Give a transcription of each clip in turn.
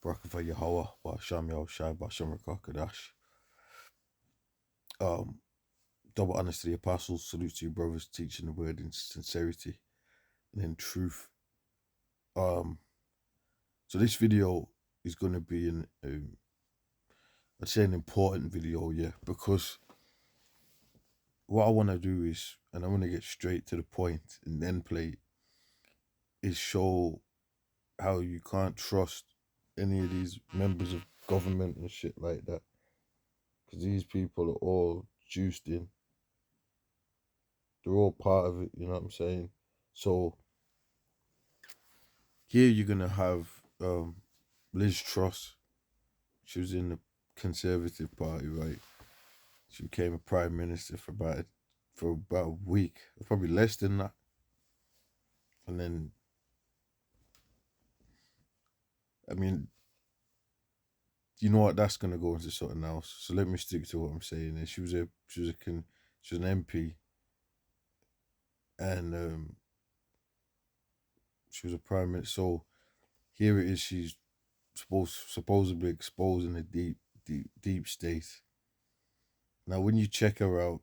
Barakatah Yahweh, Ba'asham Yahushai, Ba'asham Rakakadash. Double honors to the apostles, salute to your brothers, teaching the word in sincerity and in truth. So this video is going to be I'd say an important video, yeah, because what I want to do is, and I want to get straight to the point and then play, is show how you can't trust any of these members of government and shit like that, because these people are all juiced in. They're all part of it, you know what I'm saying? So here you're gonna have Liz Truss. She was in the Conservative Party, right? She became a prime minister for about a week, probably less than that, and then I mean, you know what? That's gonna go into something else. So let me stick to what I'm saying. And she was an MP, and she was a prime minister. So here it is. She's supposedly exposing the deep state. Now, when you check her out,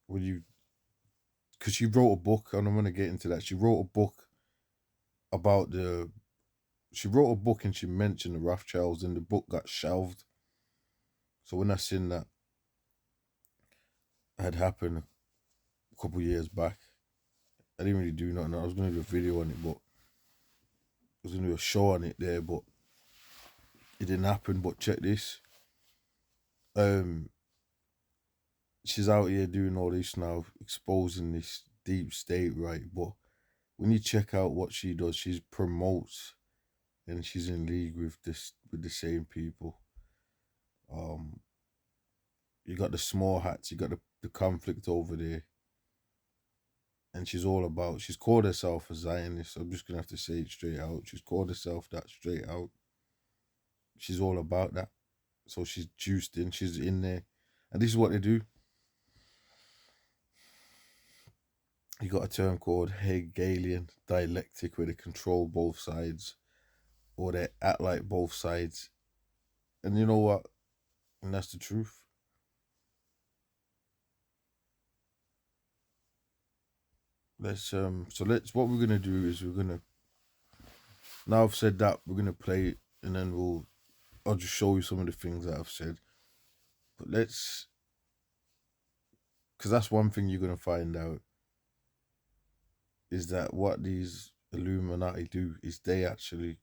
because she wrote a book, and I'm gonna get into that. She wrote a book about the. She wrote a book and she mentioned the Rothschilds, and the book got shelved. So when I seen that had happened a couple years back, I didn't really do nothing. I was gonna do a video on it, but I was gonna do a show on it there, but it didn't happen. But check this. She's out here doing all this now, exposing this deep state, right? But when you check out what she does, she promotes and she's in league with the same people. You got the small hats, you got the conflict over there. And she's called herself a Zionist. I'm just gonna have to say it straight out. She's called herself that straight out. She's all about that. So she's juiced in, she's in there. And this is what they do. You got a term called Hegelian dialectic where they control both sides or they act like both sides. And you know what? And that's the truth. What we're gonna do is now I've said that, we're gonna play it and then I'll just show you some of the things that I've said. But because that's one thing you're gonna find out is that what these Illuminati do is they actually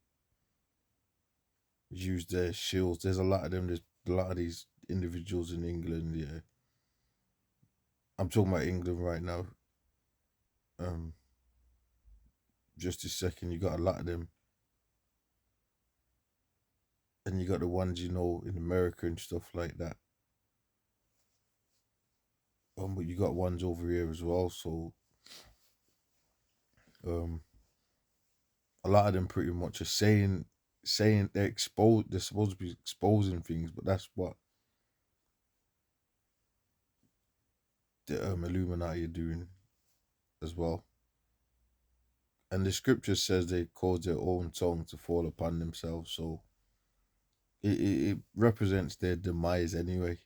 use their shields. There's a lot of them. There's a lot of these individuals in England. Yeah, I'm talking about England right now. Just a second. You got a lot of them, and you got the ones in America and stuff like that. But you got ones over here as well. So, a lot of them pretty much are saying they're exposed. They're supposed to be exposing things, but that's what the Illuminati are doing as well. And the scripture says they cause their own tongue to fall upon themselves. So it represents their demise anyway.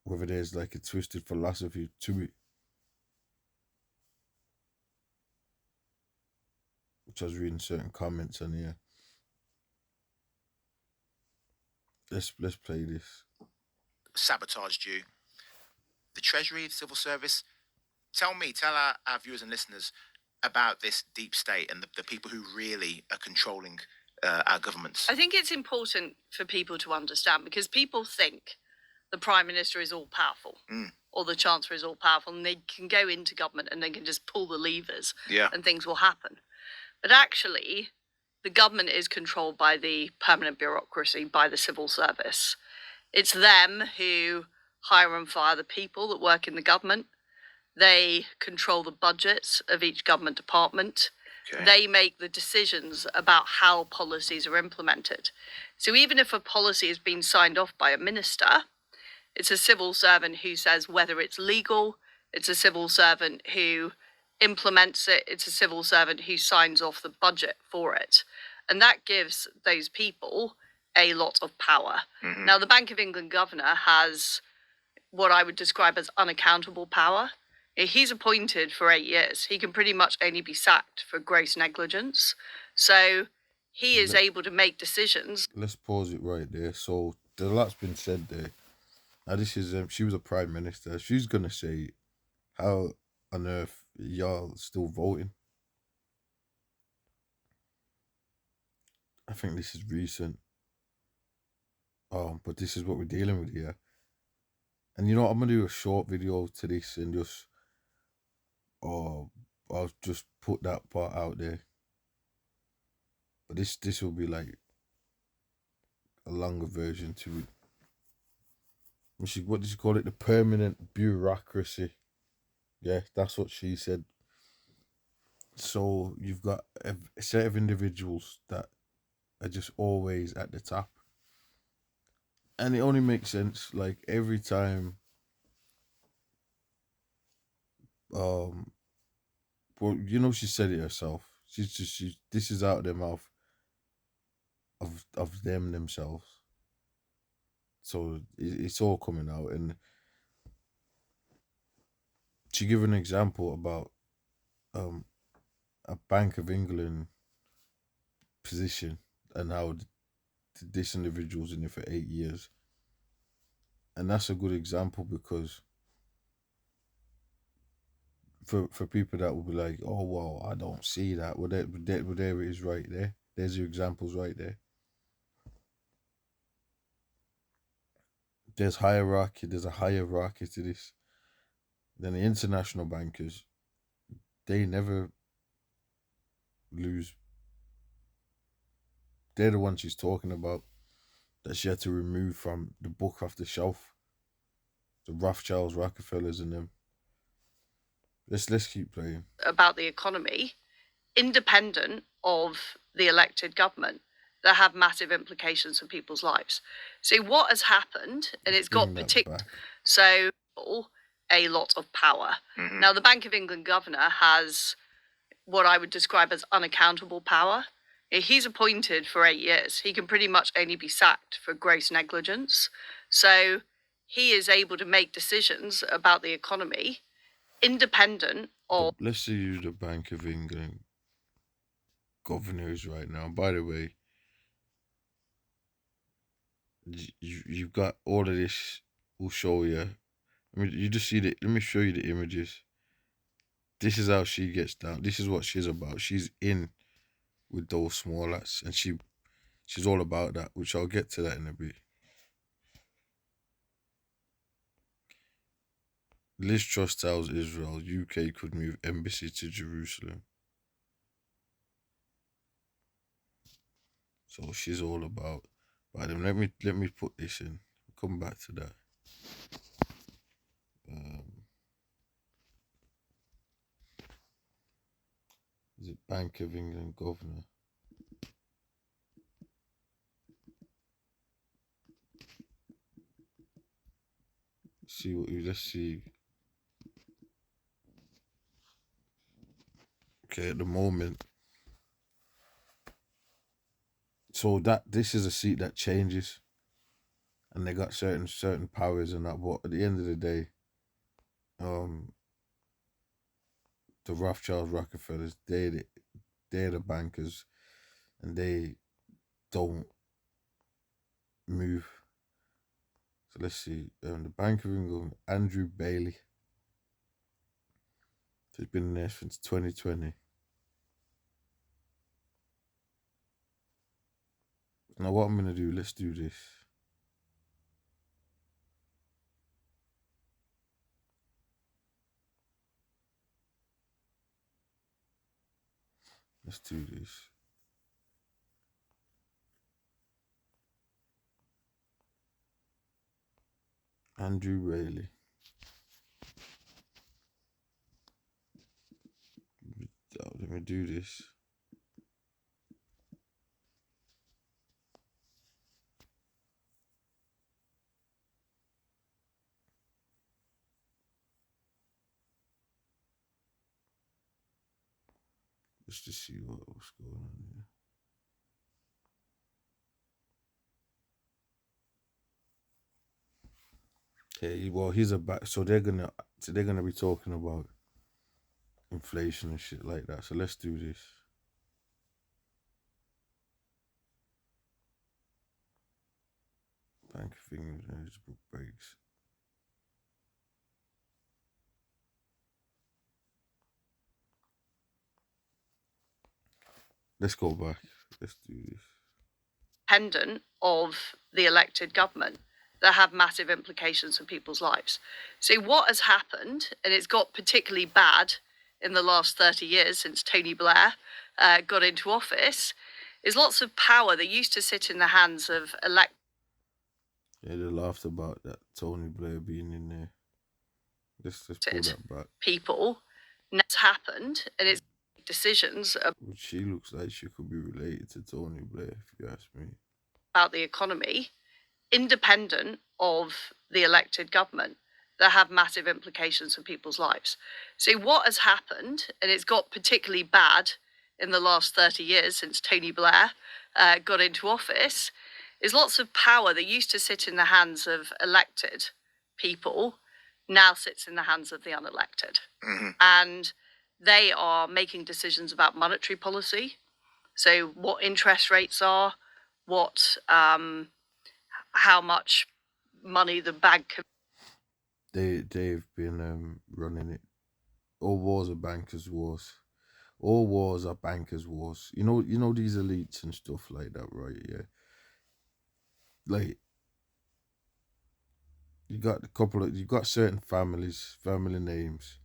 Whether there's like a twisted philosophy to it, which I was reading certain comments on here. Let's play this. Sabotaged you. The Treasury, the civil service. Tell our viewers and listeners about this deep state and the people who really are controlling our governments. I think it's important for people to understand, because people think the Prime Minister is all powerful or the Chancellor is all powerful and they can go into government and they can just pull the levers and things will happen. But actually, the government is controlled by the permanent bureaucracy, by the civil service. It's them who hire and fire the people that work in the government. They control the budgets of each government department. Okay. They make the decisions about how policies are implemented. So even if a policy has been signed off by a minister, it's a civil servant who says whether it's legal. It's a civil servant who implements it, it's a civil servant who signs off the budget for it. And that gives those people a lot of power. Mm-hmm. Now, the Bank of England governor has what I would describe as unaccountable power. He's appointed for 8 years. He can pretty much only be sacked for gross negligence. So he is able to make decisions. Let's pause it right there. So the lot's been said there. Now this is she was a prime minister. She's gonna say, how on earth y'all still voting? I think this is recent. But this is what we're dealing with here. And you know what, I'm gonna do a short video to this and just I'll just put that part out there. But this will be like a longer version to it. What did she call it? The permanent bureaucracy. Yeah, that's what she said. So you've got a set of individuals that are just always at the top. And it only makes sense, like, every time well, you know, she said it herself. This is out of their mouth of them themselves. So it's all coming out, and she gave an example about a Bank of England position and how this individual's in it for 8 years. And that's a good example because for people that will be like, oh, well, I don't see that. Well, there it is right there. There's your examples right there. There's hierarchy. There's a hierarchy to this. Then the international bankers, they never lose. They're the ones she's talking about that she had to remove from the book off the shelf. The Rothschilds, Rockefellers, and them. Let's keep playing. About the economy, independent of the elected government, that have massive implications for people's lives. So what has happened, and it's got particular, so a lot of power. Mm-hmm. Now, the Bank of England governor has what I would describe as unaccountable power. He's appointed for 8 years. He can pretty much only be sacked for gross negligence. So he is able to make decisions about the economy independent of... Let's see the Bank of England governors right now. By the way, you've got all of this. We'll show you. You just see let me show you the images. This is how she gets down. This is what she's about. She's in with those small lads, and she's all about that, which I'll get to that in a bit. Liz Truss tells Israel UK could move embassy to Jerusalem. So she's all about them. Let me put this in. Come back to that. Is it Bank of England governor? Let's see. Okay, at the moment. So this is a seat that changes, and they got certain powers and that. But at the end of the day, the Rothschilds, Rockefellers, they're the bankers, and they don't move. So let's see. The Bank of England, Andrew Bailey. He's been there since 2020. Now what I'm gonna do? Let's do this. Let's do this. Andrew Bailey. Let me do this. Let's just see what's going on here. Okay, well, he's a back. So they're gonna be talking about inflation and shit like that. So let's do this. Bank of England eligible breaks. Let's go back. Let's do this. Independent of the elected government that have massive implications for people's lives. So what has happened, and it's got particularly bad in the last 30 years since Tony Blair got into office, is lots of power that used to sit in the hands of elected. Yeah, they laughed about that Tony Blair being in there. Let's pull that back. People. That's happened, and it's decisions. She looks like she could be related to Tony Blair, if you ask me. About the economy, independent of the elected government, that have massive implications for people's lives. So what has happened, and it's got particularly bad in the last 30 years since Tony Blair got into office, is lots of power that used to sit in the hands of elected people now sits in the hands of the unelected. Mm-hmm. And they are making decisions about monetary policy. So what interest rates are, what how much money the bank can. They've been running it. All wars are bankers' wars. All wars are bankers' wars. You know these elites and stuff like that, right? Yeah. Like you got certain family names,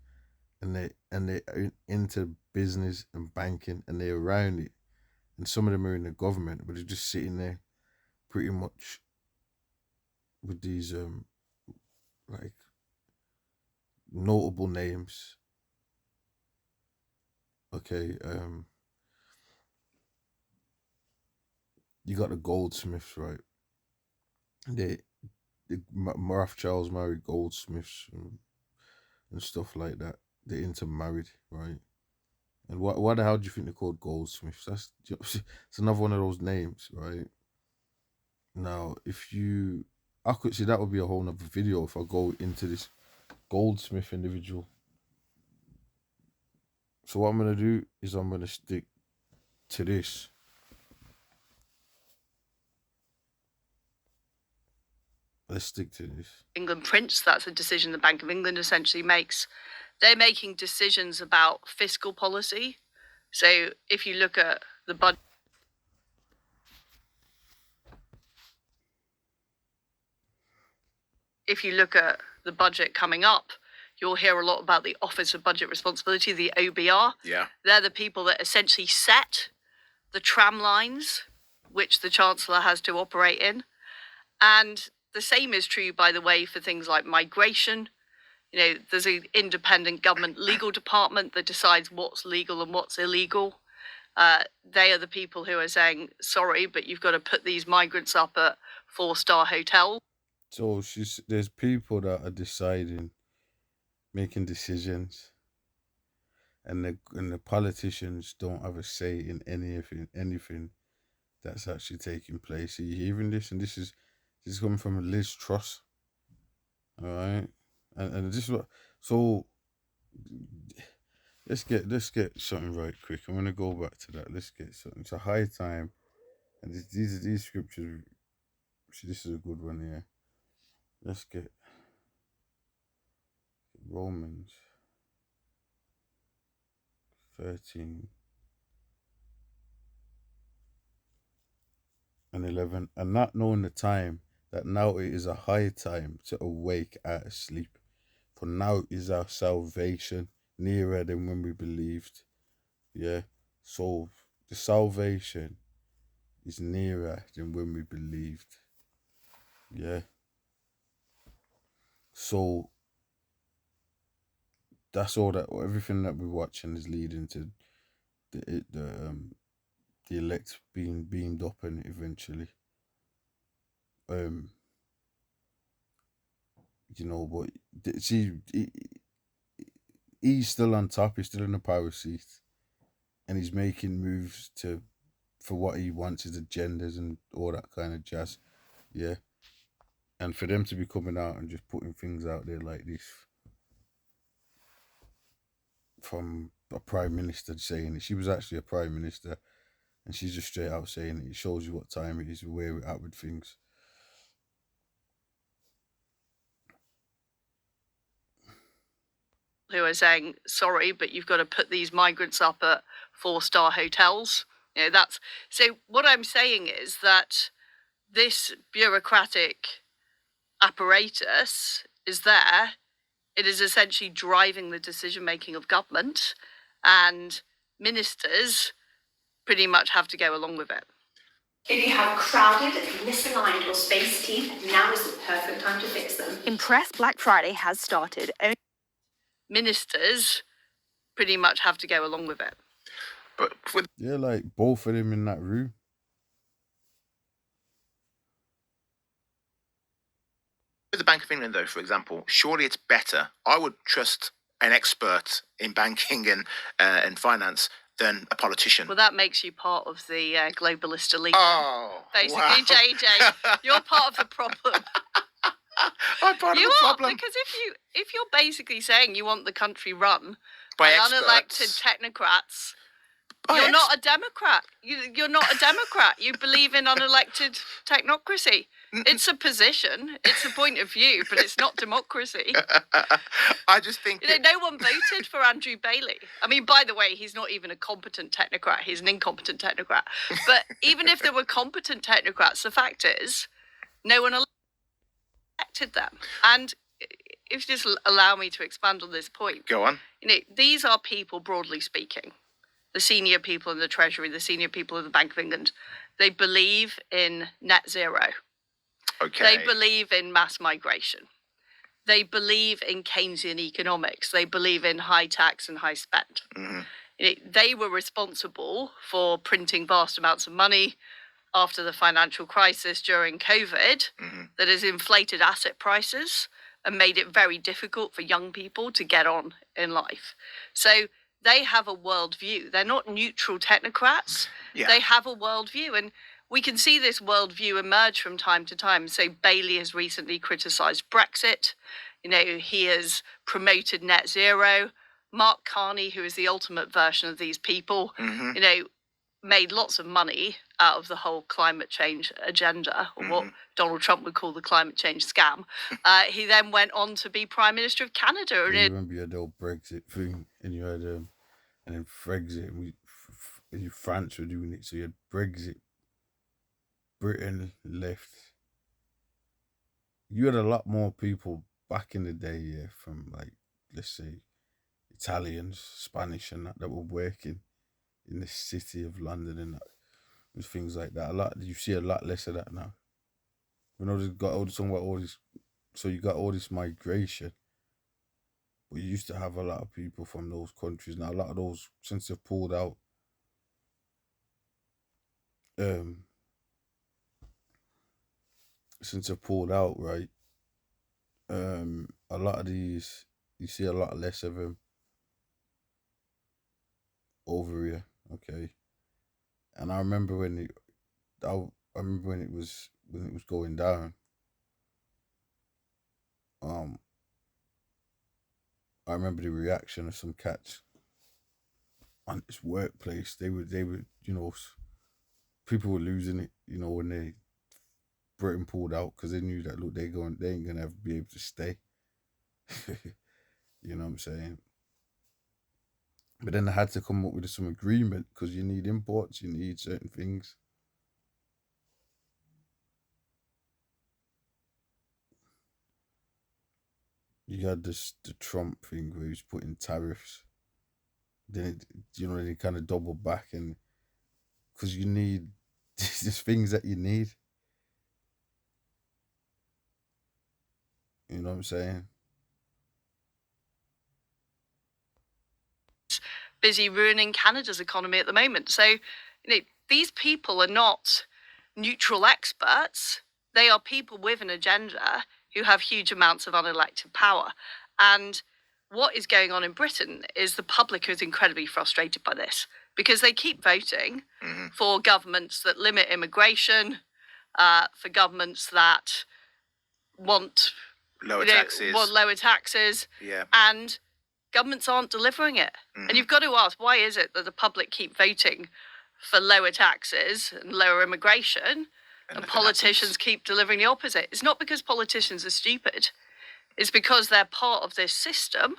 and they are into business and banking, and they're around it, and some of them are in the government, but they're just sitting there, pretty much, with these like notable names. Okay, you got the goldsmiths, right? They Rothschilds married goldsmiths and stuff like that. They're intermarried, right? And why the hell do you think they're called goldsmiths? It's another one of those names, right? Now, I could see that would be a whole nother video if I go into this goldsmith individual. So what I'm gonna do is I'm gonna stick to this. Let's stick to this. England prints, that's a decision the Bank of England essentially makes. They're making decisions about fiscal policy. So if you look at the budget, coming up, you'll hear a lot about the Office of Budget Responsibility, the OBR. Yeah. They're the people that essentially set the tram lines which the Chancellor has to operate in. And the same is true, by the way, for things like migration. There's an independent government legal department that decides what's legal and what's illegal. They are the people who are saying, sorry, but you've got to put these migrants up at 4-star hotels. So there's people that are deciding, making decisions, and the politicians don't have a say in anything that's actually taking place. Are you hearing this? And this is coming from Liz Truss. All right, and this is what. So let's get something right quick. I'm gonna go back to that. Let's get something. It's a high time, and these scriptures. See, this is a good one here. Let's get Romans 13 and 11, and not knowing the time, that now it is a high time to awake out of sleep. For now is our salvation nearer than when we believed. Yeah. So the salvation is nearer than when we believed. Yeah. So that's all that everything that we're watching is leading to the elect being beamed up and eventually. But see, he's still on top. He's still in the power seat. and he's making moves for what he wants, his agendas and all that kind of jazz. Yeah. And for them to be coming out and just putting things out there like this from a prime minister saying it, she was actually a prime minister, and she's just straight out saying it. It shows you what time it is, where we're at with things. Who are saying, sorry, but you've got to put these migrants up at 4-star hotels. That's so. What I'm saying is that this bureaucratic apparatus is there. It is essentially driving the decision making of government, and ministers pretty much have to go along with it. If you have crowded, misaligned or spaced teeth, now is the perfect time to fix them. Impress Black Friday has started. Ministers pretty much have to go along with it. But yeah, like both of them in that room. With the Bank of England, though, for example, surely it's better. I would trust an expert in banking and finance than a politician. Well, that makes you part of the globalist elite. Oh, basically, wow. JJ, you're part of the problem. I'm part of the problem. Because if you're basically saying you want the country run by unelected technocrats, you're not a Democrat. You're not a Democrat. You believe in unelected technocracy. It's a position, it's a point of view, but it's not democracy. I just think... no one voted for Andrew Bailey. I mean, by the way, he's not even a competent technocrat. He's an incompetent technocrat. But even if there were competent technocrats, the fact is, no one elected them. And if you just allow me to expand on this point. Go on. These are people, broadly speaking, the senior people in the Treasury, the senior people in the Bank of England. They believe in net zero. Okay. They believe in mass migration. They believe in Keynesian economics. They believe in high tax and high spend. Mm-hmm. They were responsible for printing vast amounts of money after the financial crisis during COVID that has inflated asset prices and made it very difficult for young people to get on in life. So they have a worldview. They're not neutral technocrats. Yeah. They have a worldview. And we can see this worldview emerge from time to time. So Bailey has recently criticised Brexit. He has promoted net zero. Mark Carney, who is the ultimate version of these people, made lots of money out of the whole climate change agenda, or what Donald Trump would call the climate change scam. He then went on to be Prime Minister of Canada. I remember you had the whole Brexit thing, and you had, and then Frexit, and France were doing it, so you had Brexit. Britain left. You had a lot more people back in the day, yeah, from like, let's say, Italians, Spanish, and that were working in the city of London and that, with things like that. You see a lot less of that now. They've got all this, about all this, so you got all this migration, but you used to have a lot of people from those countries. Now a lot of those, since they've pulled out, right? A lot of these, you see a lot less of them over here, okay. And I remember when it was going down. I remember the reaction of some cats on this workplace. They were, people were losing it, when Britain pulled out, because they knew that, look, they ain't gonna be able to stay. You know what I'm saying? But then they had to come up with some agreement, because you need imports, you need certain things. You had the Trump thing where he was putting tariffs. Then they kind of double back, and because you need there's things that you need. You know what I'm saying? Busy ruining Canada's economy at the moment. So, these people are not neutral experts. They are people with an agenda who have huge amounts of unelected power. And what is going on in Britain is the public is incredibly frustrated by this. because they keep voting for governments that limit immigration, for governments that want lower taxes. Want lower taxes. Yeah. And governments aren't delivering it. And you've got to ask, why is it that the public keep voting for lower taxes and lower immigration and politicians keep delivering the opposite? It's not because politicians are stupid. It's because they're part of this system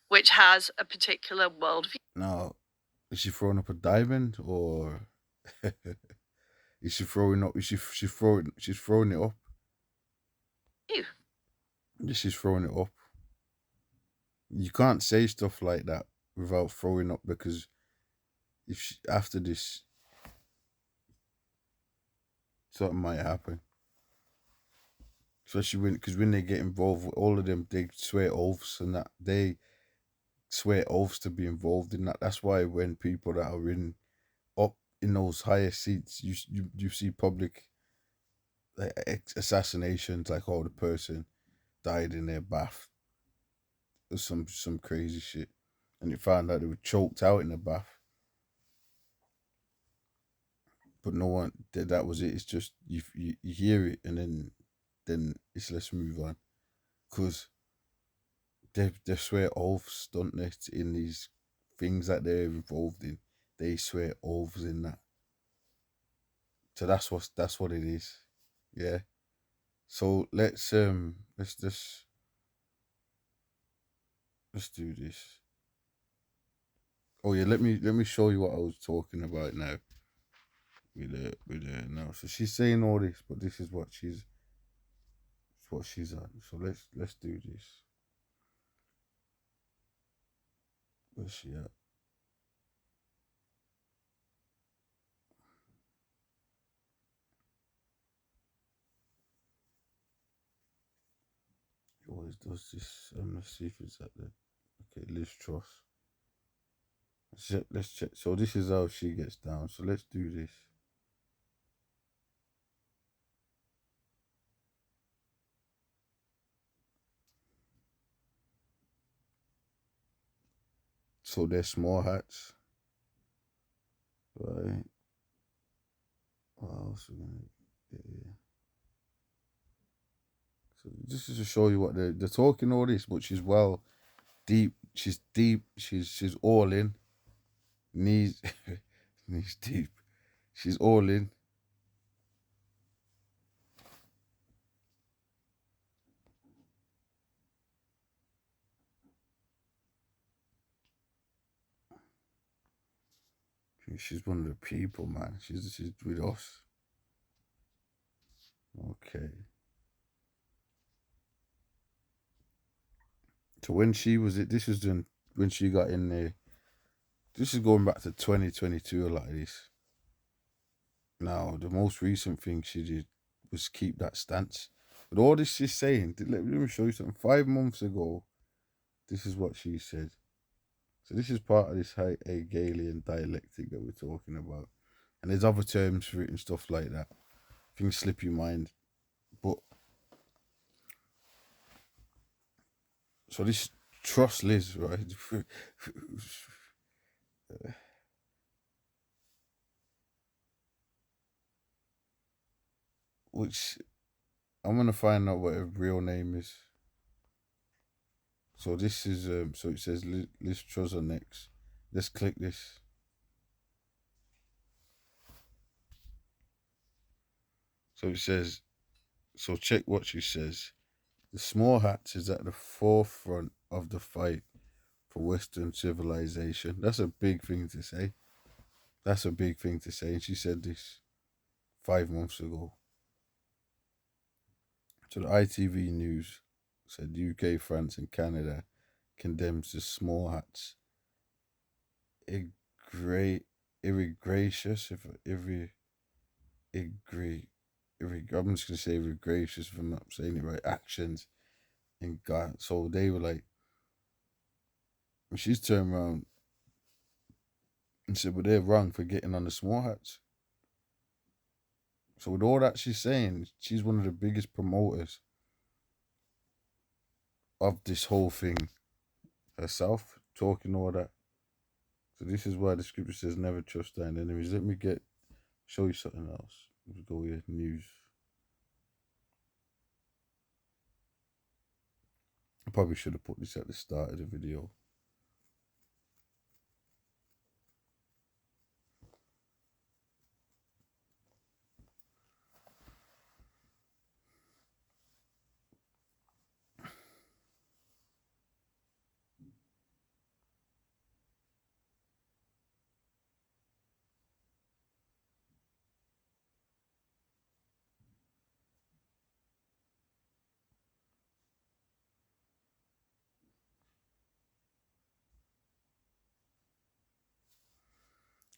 which has a particular worldview. Now, is she throwing up a diamond, or is she throwing up? She's throwing it up. Yeah, she's throwing it up. You can't say stuff like that without throwing up, because if after this, something might happen. Especially because when they get involved with all of them, they swear oaths and that they swear oaths to be involved in that. That's why when people that are up in those higher seats, you see public assassinations, like the person died in their bath. There's some crazy shit, and you found out they were choked out in the bath. But no one, that was it. It's just you hear it, and then it's let's move on, because they swear oaths, don't they, in these things that they're involved in. They swear oaths in that. So that's what it is. Yeah. So let's do this. Oh yeah, let me show you what I was talking about now. With her now. So she's saying all this, but this is what she's on. So let's do this. Where's she at? He always does this. Let's see if it's at the. Okay, Liz Truss. Let's check. So this is how she gets down. So let's do this. So they're small hats. Right. What else are we gonna get here? So this is to show you what they're talking all this, but she's deep. She's deep. She's all in. Knees knees deep. She's all in. She's one of the people, man. She's with us. Okay. So when she was when she got in there. This is going back to 2022, a lot of this. Now, the most recent thing she did was keep that stance. But all this she's saying, let me show you something. 5 months ago, this is what she said. So this is part of this Hegelian dialectic that we're talking about. And there's other terms for it and stuff like that. Things slip your mind. But so this Truss Liz, right? Which I'm gonna find out what her real name is. So this is so it says Liz Truss on next. Let's click this. So it says, so check what she says. The small hats is at the forefront of the fight for Western civilization. That's a big thing to say. That's a big thing to say. And she said this 5 months ago. So the ITV News said UK, France, and Canada condemns the small hats. Irregracious, I'm just gonna say irregracious if I'm not saying it right. Actions in God. So they were like, she's turned around and said, "Well, they're wrong for getting on the small hats." So with all that she's saying, she's one of the biggest promoters of this whole thing herself, talking all that. So this is why the scripture says never trust thine enemies. Let me show you something else. Let's go here, news. I probably should have put this at the start of the video.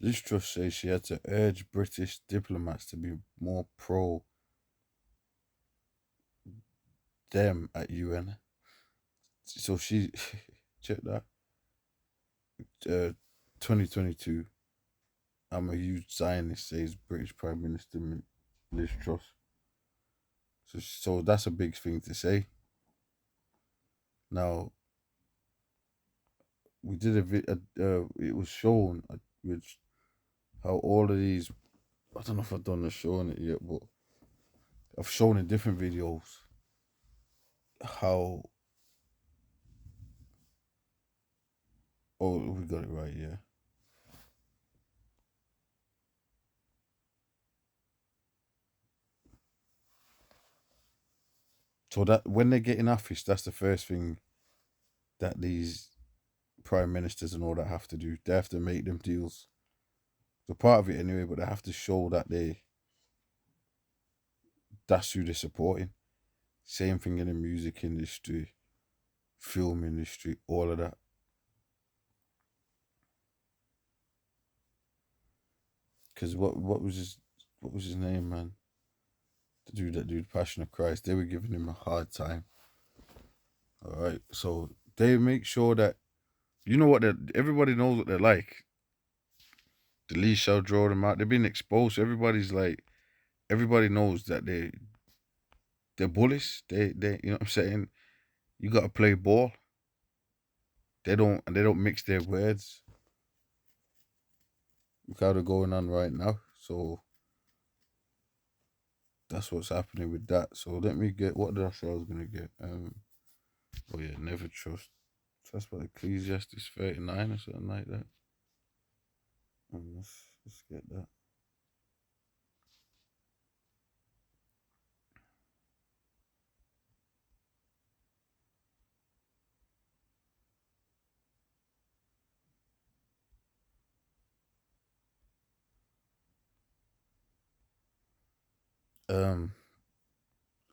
Liz Truss says she had to urge British diplomats to be more pro them at UN. So she, check that. 2022. I'm a huge Zionist, says British Prime Minister Liz Truss. So that's a big thing to say. Now, we did it was shown which how all of these. I don't know if I've done the showing it yet, but I've shown in different videos how. Oh, we got it right, yeah. So that when they get in office, that's the first thing that these prime ministers and all that have to do. They have to make them deals. So part of it anyway, but they have to show that that's who they're supporting. Same thing in the music industry, film industry, all of that. Because what was his name, man? The dude, Passion of Christ. They were giving him a hard time. All right, so they make sure that you know what everybody knows what they're like. The leash shall draw them out. They've been exposed. So everybody knows that they're bullies. They you know what I'm saying. You gotta play ball. They don't mix their words. Look how they're going on right now. So that's what's happening with that. So let me get what did I say I was gonna get? Oh yeah, never trust. So that's what Ecclesiastes 39 or something like that. Let's get that.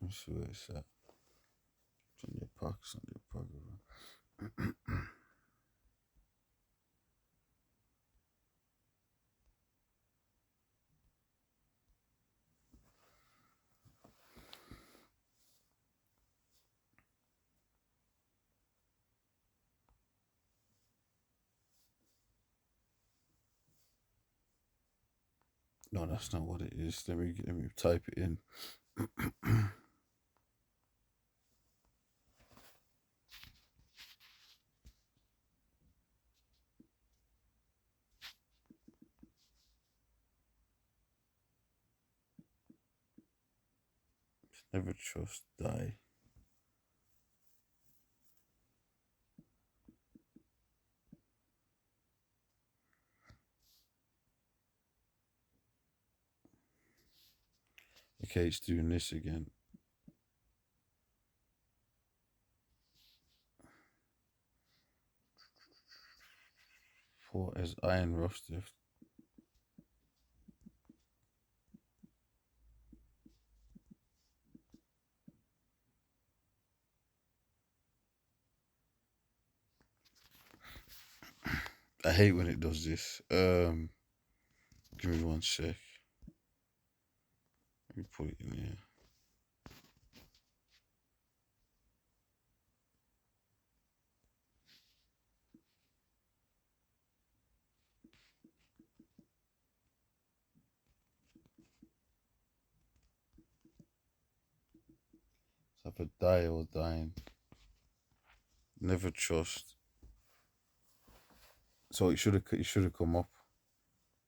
Let's see where it's at. Sunday Park. No, that's not what it is. Let me type it in. Never trust die. Okay, it's doing this again. For as iron rusteth. I hate when it does this. Give me one sec. Let me put it in here. So if I die or dying. Never trust So it should have come up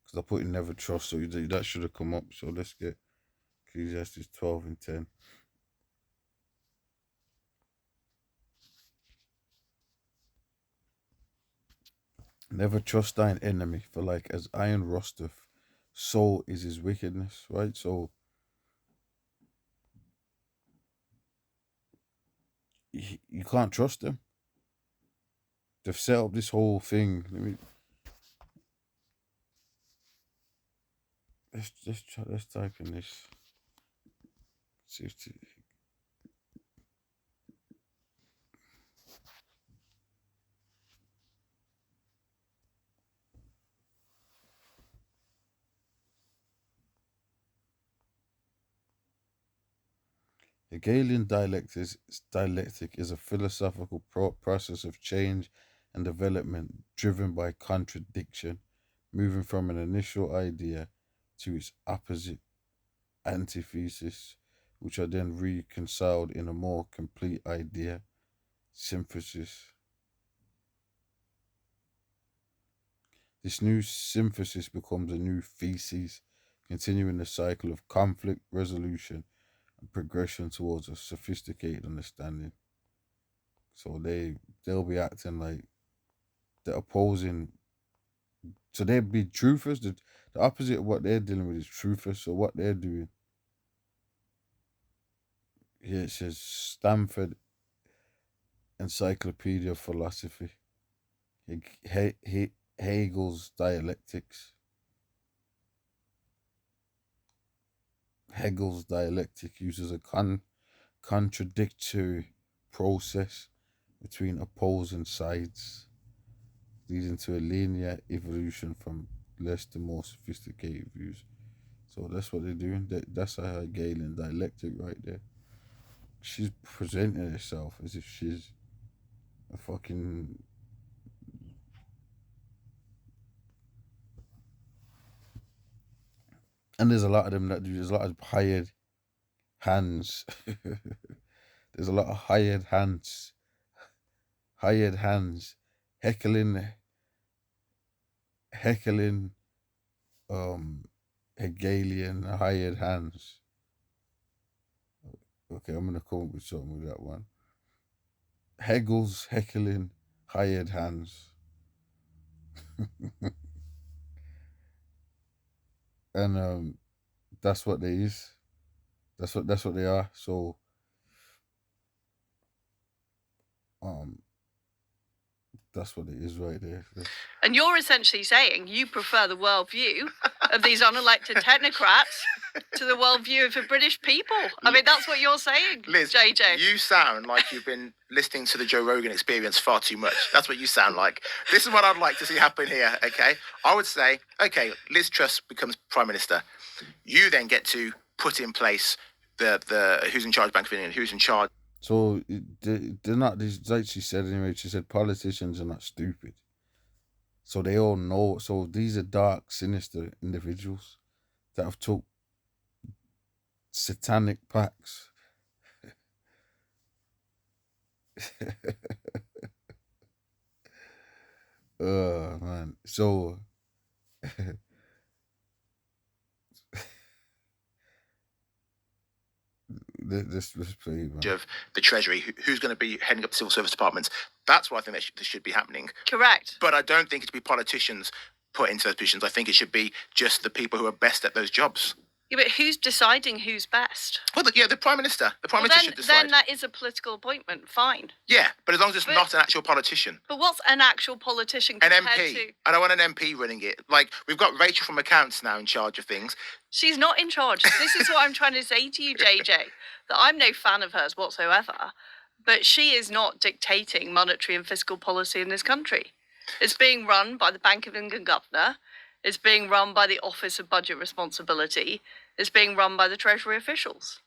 because I put in never trust. So that should have come up. So let's get Ecclesiastes 12 and 10. Never trust thine enemy, for like as iron rusteth, so is his wickedness. Right. So you can't trust them. They've set up this whole thing. Let's type in this. See if Hegelian dialectic is a philosophical process of change and development driven by contradiction, moving from an initial idea to its opposite antithesis, which are then reconciled in a more complete idea synthesis. This new synthesis becomes a new thesis, continuing the cycle of conflict resolution and progression towards a sophisticated understanding. So they'll be acting like the opposing. So they'd be truthers. The opposite of what they're dealing with is truthers. So what they're doing. Here it says Stanford Encyclopedia of Philosophy. Hegel's dialectics. Hegel's dialectic uses a contradictory process between opposing sides, leading to a linear evolution from less to more sophisticated views. So that's what they're doing. That's a Hegelian dialectic right there. She's presenting herself as if she's a fucking. And there's a lot of them that do. There's a lot of hired hands. There's a lot of hired hands. Heckling, Hegelian hired hands. Okay, I'm gonna come up with something with that one. Hegel's heckling hired hands. And that's what they is. That's what they are. So that's what it is right there. And you're essentially saying you prefer the worldview of these unelected technocrats to the worldview of the British people. I mean, that's what you're saying, Liz, JJ. You sound like you've been listening to the Joe Rogan Experience far too much. That's what you sound like. This is what I'd like to see happen here, okay? I would say, okay, Liz Truss becomes Prime Minister. You then get to put in place the who's in charge of Bank of England, who's in charge. So they're not, like she said anyway, she said politicians are not stupid. So they all know. So these are dark, sinister individuals that have took satanic pacts. Man. So let's play, man. Of the Treasury, who's going to be heading up the civil service departments. That's what I think that should be happening. Correct. But I don't think it should be politicians put into those positions. I think it should be just the people who are best at those jobs. Yeah, but who's deciding who's best? Well, the Prime Minister. The Prime Minister should decide. Then that is a political appointment, fine. Yeah, but as long as it's not an actual politician. But what's an actual politician An compared MP. to? I don't want an MP running it. Like, we've got Rachel from Accounts now in charge of things. She's not in charge. This is what I'm trying to say to you, JJ, that I'm no fan of hers whatsoever, but she is not dictating monetary and fiscal policy in this country. It's being run by the Bank of England governor. It's being run by the Office of Budget Responsibility. It's being run by the Treasury officials.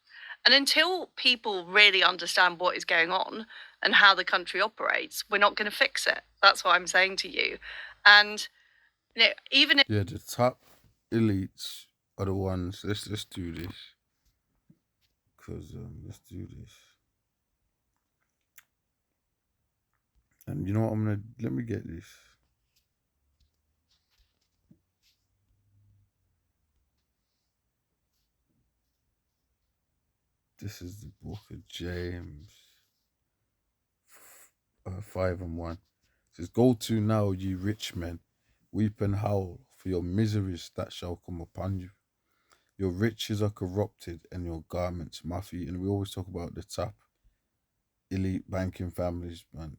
And until people really understand what is going on and how the country operates, we're not going to fix it. That's what I'm saying to you. And even if... Yeah, the top elites are the ones. Let's do this. Because let's do this. And you know what? Let me get this. This is the book of James 5:1. It says, "Go to now, ye rich men, weep and howl for your miseries that shall come upon you. Your riches are corrupted and your garments moth-eaten." We always talk about the top elite banking families, man.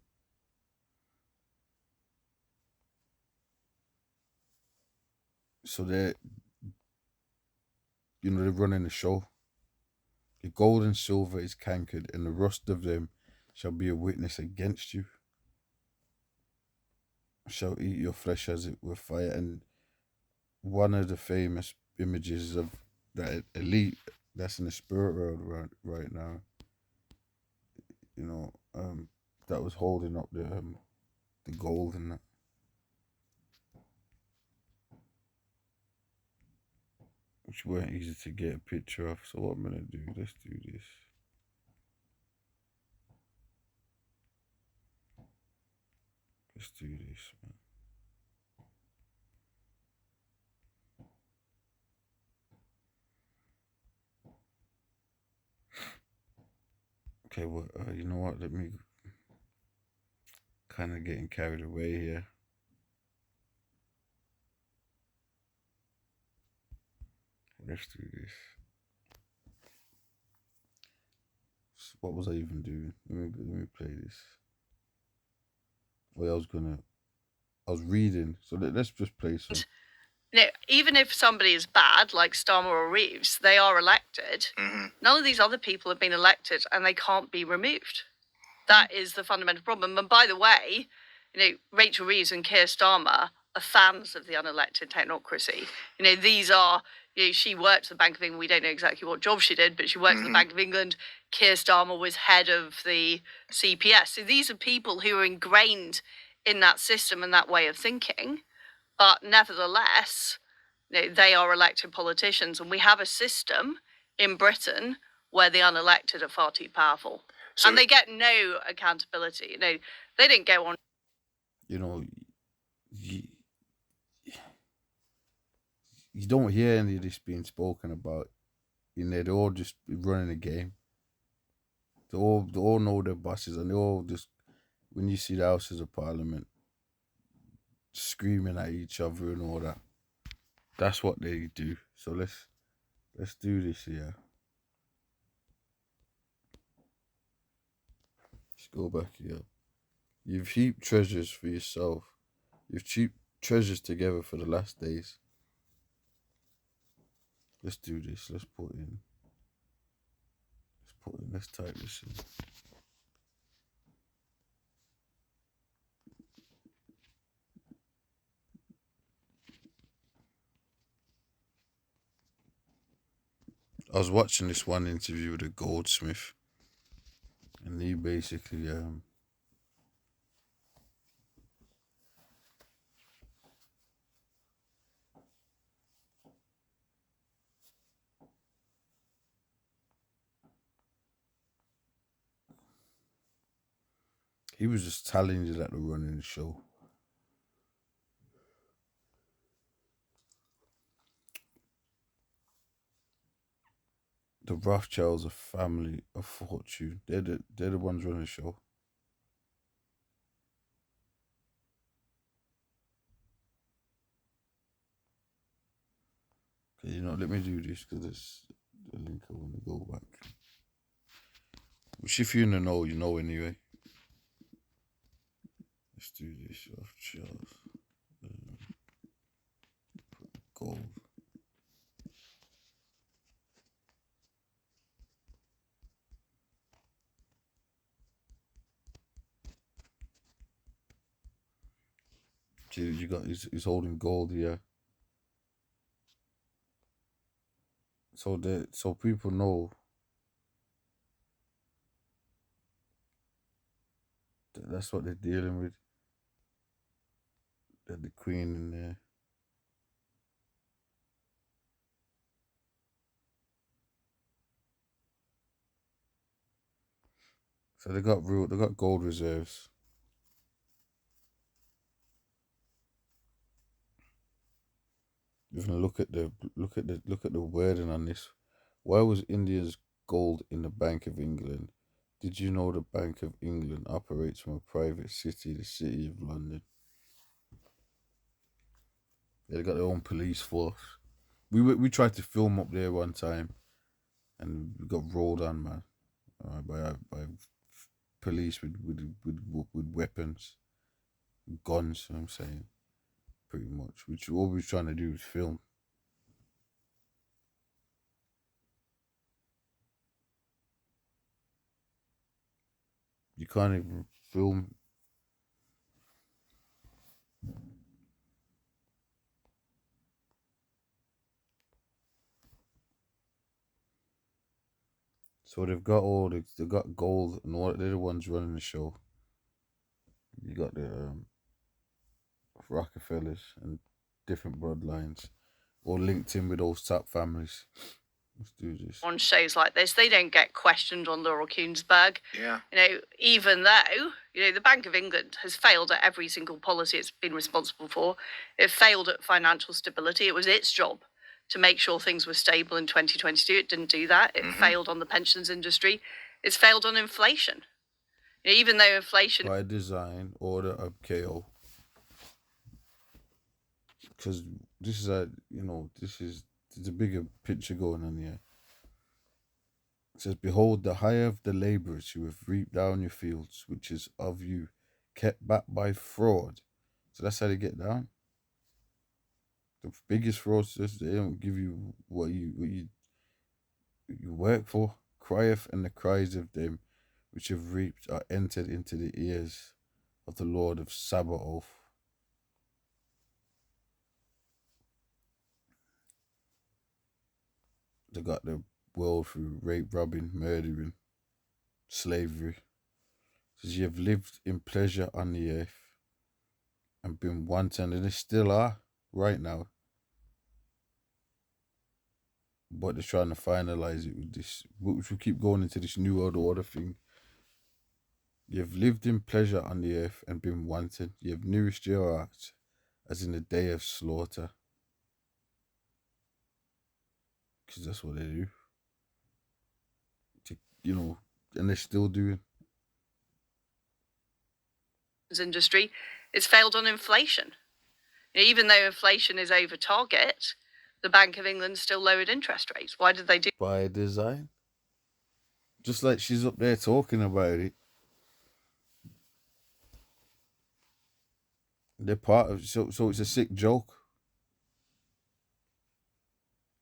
So they're running the show. Your gold and silver is cankered, and the rust of them shall be a witness against you. Shall eat your flesh as it were fire. And one of the famous images of that elite that's in the spirit world right now, that was holding up the gold and that. Which weren't easy to get a picture of. So what I'm gonna do, let's do this. Let's do this, man. Okay, well, you know what? Let me kind of getting carried away here. Let's do this. What was I even doing? Let me play this. Well, I was reading, so let's just play some. Even if somebody is bad, like Starmer or Reeves, they are elected. Mm-hmm. None of these other people have been elected, and they can't be removed. That is the fundamental problem. And by the way, Rachel Reeves and Keir Starmer are fans of the unelected technocracy. These are, she worked at the Bank of England. We don't know exactly what job she did, but she worked at the Bank of England. Keir Starmer was head of the CPS. So these are people who are ingrained in that system and that way of thinking. But nevertheless, they are elected politicians. And we have a system in Britain where the unelected are far too powerful. So, and they get no accountability. They didn't go on. You don't hear any of this being spoken about. They're all just running a game. They all know their bosses, and they all just, when you see the Houses of Parliament screaming at each other and all that, that's what they do. So let's do this here. Let's go back here. You've heaped treasures for yourself. You've heaped treasures together for the last days. Let's do this. Let's type this in. I was watching this one interview with a goldsmith, and he basically he was just telling you that they're running the show. The Rothschilds, a family of fortune. They're the ones running the show. Okay, let me do this because it's the link I want to go back. Which if you're in the know, you know anyway. Let's do this. Rothschilds. Gold. You got he's holding gold here. So people know that's what they're dealing with. That the Queen in there. So they got gold reserves. Even look at the wording on this. Why was India's gold in the Bank of England. Did you know the Bank of England operates from a private city, the City of London? They got their own police force. We tried to film up there one time, and we got rolled on, man, by police with weapons, guns. You know what I'm saying, pretty much. Which all we was trying to do was film. You can't even film. So they've got gold, and all they're the ones running the show. You got the Rockefellers and different bloodlines, all linked in with those top families. Let's do this. On shows like this, they don't get questioned on Laurel Kuenssberg. Yeah. Even though, the Bank of England has failed at every single policy it's been responsible for. It failed at financial stability. It was its job to make sure things were stable in 2022. It didn't do that. It failed on the pensions industry. It's failed on inflation. Even though inflation... By design, order of KO. Because this is there's a bigger picture going on here. It says, behold, the hire of the labourers who have reaped down your fields, which is of you, kept back by fraud. So that's how they get down. The biggest fraud is they don't give you what you work for. Crieth, and the cries of them which have reaped are entered into the ears of the Lord of Sabaoth. They got the world through rape, robbing, murdering, slavery. It says, you have lived in pleasure on the earth and been wanton, and they still are right now. But they're trying to finalize it with this, which will keep going into this new world order thing. You have lived in pleasure on the earth and been wanton. You have nourished your heart as in the day of slaughter. Because that's what they do. And they're still doing. Industry, it's failed on inflation. Even though inflation is over target, the Bank of England still lowered interest rates. Why did they do? By design. Just like she's up there talking about it. They're part of so it's a sick joke.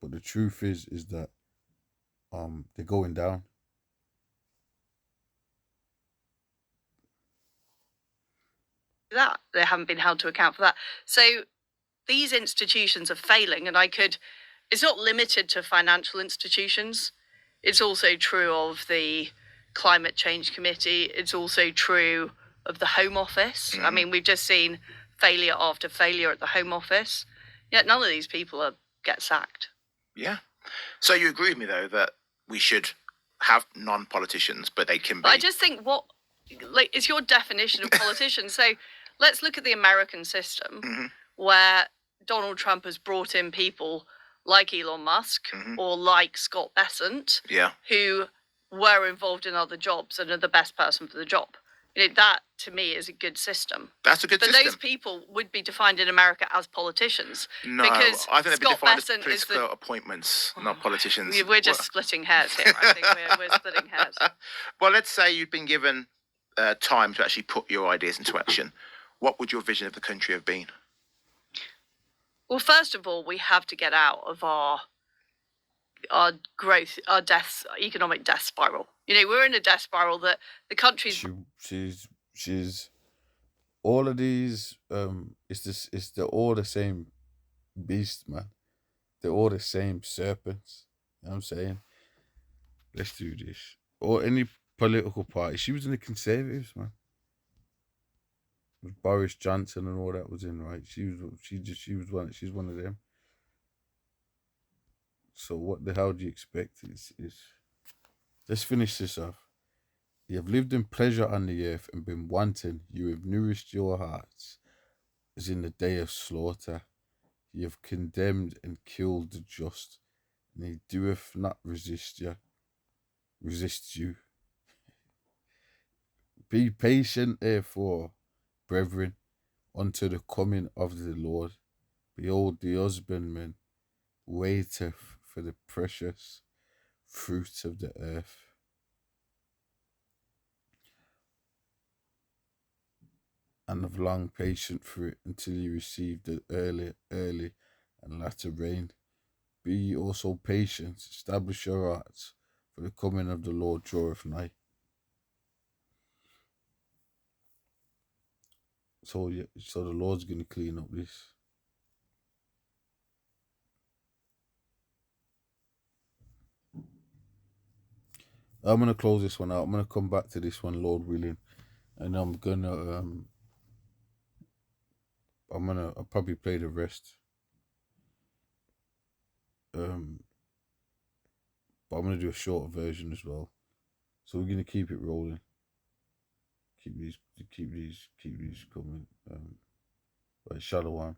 But the truth is that they're going down. That they haven't been held to account for that. So these institutions are failing, and it's not limited to financial institutions. It's also true of the Climate Change Committee. It's also true of the Home Office. I mean, we've just seen failure after failure at the Home Office. Yet none of these people get sacked. Yeah. So you agree with me, though, that we should have non-politicians, but they can be... But I just think is your definition of politicians. So let's look at the American system, where Donald Trump has brought in people like Elon Musk or like Scott Bessent, who were involved in other jobs and are the best person for the job. That, to me, is a good system. That's a good system. But those people would be defined in America as politicians. No, because I think they'd be defined as Bessent political appointments, not politicians. We're just splitting hairs here. I think we're splitting hairs. Well, let's say you've been given time to actually put your ideas into action. What would your vision of the country have been? Well, first of all, we have to get out of our growth, our economic death spiral. We're in a death spiral that the country's... She's all of these, they're all the same beast, man. They're all the same serpents. You know what I'm saying? Let's do this. Or any political party. She was in the Conservatives, man. With Boris Johnson and all that was in, right? She's one of them. So what the hell do you expect? Let's finish this off. You have lived in pleasure on the earth and been wanton. You have nourished your hearts as in the day of slaughter. You have condemned and killed the just, and he doeth not resist you. resists you. Be patient, therefore, brethren, unto the coming of the Lord. Behold, the husbandman waiteth for the precious fruit of the earth, and of long patient for it, until ye receive the early and latter rain. Be ye also patient, establish your hearts, for the coming of the Lord draweth nigh. So the Lord's going to clean up this. I'm going to close this one out. I'm going to come back to this one, Lord willing. And I'm going to, I'll probably play the rest. But I'm going to do a shorter version as well. So we're going to keep it rolling. Keep these coming. Right, Shalom.